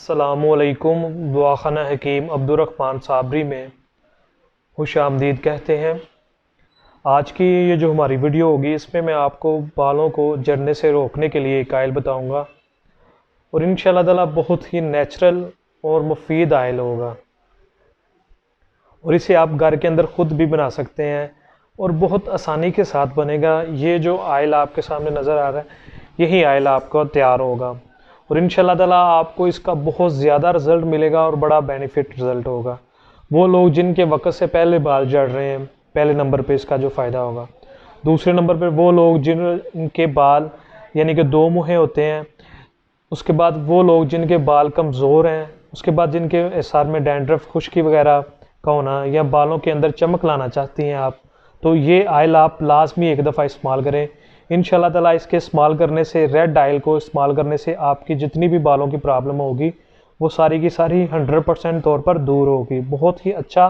अस्सलामुअलैकुम। दुआखाना हकीम अब्दुर्रहमान साबरी में खुश आमदीद कहते हैं। आज की ये जो हमारी वीडियो होगी इसमें मैं आपको बालों को झड़ने से रोकने के लिए एक आयल बताऊंगा और इंशाअल्लाह ताला बहुत ही नेचुरल और मुफीद आयल होगा और इसे आप घर के अंदर ख़ुद भी बना सकते हैं और बहुत आसानी के साथ बनेगा। ये जो आयल आपके सामने नज़र आ रहा है यही आयल आपको तैयार होगा और इंशाअल्लाह ताला आपको इसका बहुत ज़्यादा रिज़ल्ट मिलेगा और बड़ा बेनिफिट रिज़ल्ट होगा। वो लोग जिनके वक्त से पहले बाल झड़ रहे हैं, पहले नंबर पे इसका जो फ़ायदा होगा। दूसरे नंबर पे वो लोग जिनके बाल यानी कि दो मुँहे होते हैं। उसके बाद वो लोग जिनके बाल कमज़ोर हैं। उसके बाद जिनके सर में डैंड्रफ, खुश्की वगैरह का होना या बालों के अंदर चमक लाना चाहती हैं आप, तो ये आयल आप लाजमी एक दफ़ा इस्तेमाल करें। इंशाअल्लाह ताला इसके इस्तेमाल करने से, रेड आयल को इस्तेमाल करने से आपकी जितनी भी बालों की प्रॉब्लम होगी वो सारी की सारी 100% तौर पर दूर होगी। बहुत ही अच्छा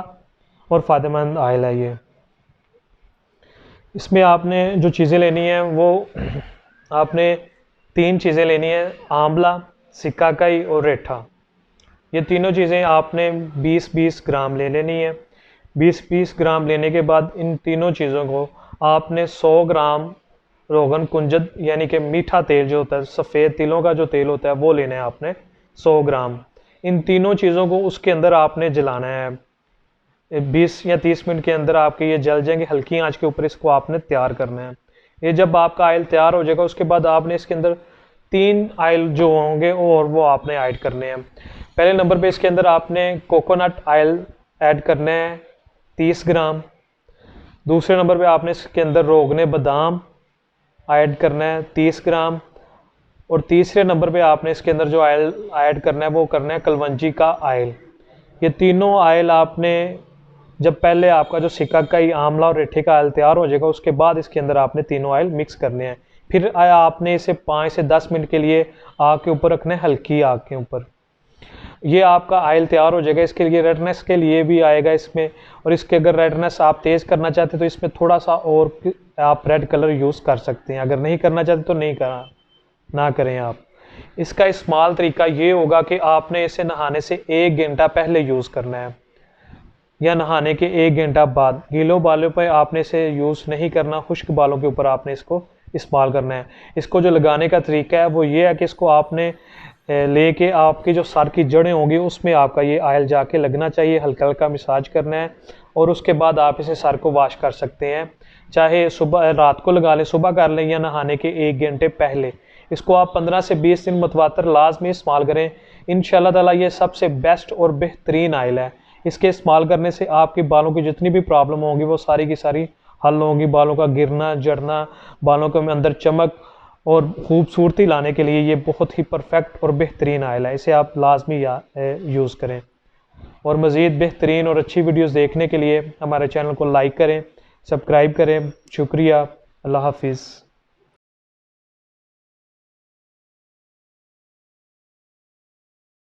और फ़ायदेमंद आयल है ये। इसमें आपने जो चीज़ें लेनी हैं वो आपने 3 चीज़ें लेनी हैं: आंवला, सिकाकाई और रेठा। ये तीनों चीज़ें आपने 20-20 ग्राम ले लेनी है। 20-20 ग्राम लेने के बाद इन तीनों चीज़ों को आपने 100 ग्राम रोगन कुंजद यानी कि मीठा तेल जो होता है, सफ़ेद तिलों का जो तेल होता है वो लेना है आपने 100 ग्राम। इन तीनों चीज़ों को उसके अंदर आपने जलाना है। 20 या 30 मिनट के अंदर आपके ये जल जाएंगे। हल्की आंच के ऊपर इसको आपने तैयार करना है। ये जब आपका आयल तैयार हो जाएगा उसके बाद आपने इसके अंदर 3 आयल जो होंगे और वो आपने ऐड करने हैं। पहले नंबर पे इसके अंदर आपने कोकोनट आयल ऐड करना है 30 ग्राम। दूसरे नंबर पे आपने इसके अंदर रोगने बादाम ऐड करना है 30 ग्राम। और तीसरे नंबर पे आपने इसके अंदर जो आयल ऐड करना है वो करना है कलवंजी का आयल। ये तीनों आयल आपने जब पहले आपका जो सिकाकाई, आंवला और रेठे का आयल तैयार हो जाएगा उसके बाद इसके अंदर आपने तीनों आयल मिक्स करने हैं। फिर आपने इसे 5 से 10 मिनट के लिए आग के ऊपर रखना है, हल्की आग के ऊपर। ये आपका आयल तैयार हो जाएगा। इसके लिए रेडनेस के लिए भी आएगा इसमें, और इसके अगर रेडनेस आप तेज़ करना चाहते हैं तो इसमें थोड़ा सा और आप रेड कलर यूज़ कर सकते हैं। अगर नहीं करना चाहते तो नहीं ना करें आप। इसका इस्तेमाल तरीका ये होगा कि आपने इसे नहाने से 1 घंटा पहले यूज़ करना है या नहाने के 1 घंटा बाद। गीलों बालों पर आपने इसे यूज़ नहीं करना, खुश्क बालों के ऊपर आपने इसको इस्तेमाल करना है। इसको जो लगाने का तरीका है वो ये है कि इसको आपने लेके आपकी जो सर की जड़ें होंगी उसमें आपका ये आयल जाके लगना चाहिए। हल्का हल्का मसाज करना है और उसके बाद आप इसे सर को वॉश कर सकते हैं। चाहे सुबह, रात को लगा लें, सुबह कर लें या नहाने के 1 घंटे पहले। इसको आप 15 से 20 दिन मुतवातर लाजमी इस्तेमाल करें। इंशाअल्लाह ताला ये सबसे बेस्ट और बेहतरीन आयल है। इसके इस्तेमाल करने से आपके बालों की जितनी भी प्रॉब्लम होंगी वो सारी की सारी हल होंगी। बालों का गिरना, झड़ना, बालों के अंदर चमक और खूबसूरती लाने के लिए ये बहुत ही परफेक्ट और बेहतरीन आयल है। इसे आप लाजमी यूज़ करें। और मज़ीद बेहतरीन और अच्छी वीडियोस देखने के लिए हमारे चैनल को लाइक करें, सब्सक्राइब करें। शुक्रिया। अल्लाह हाफिज़।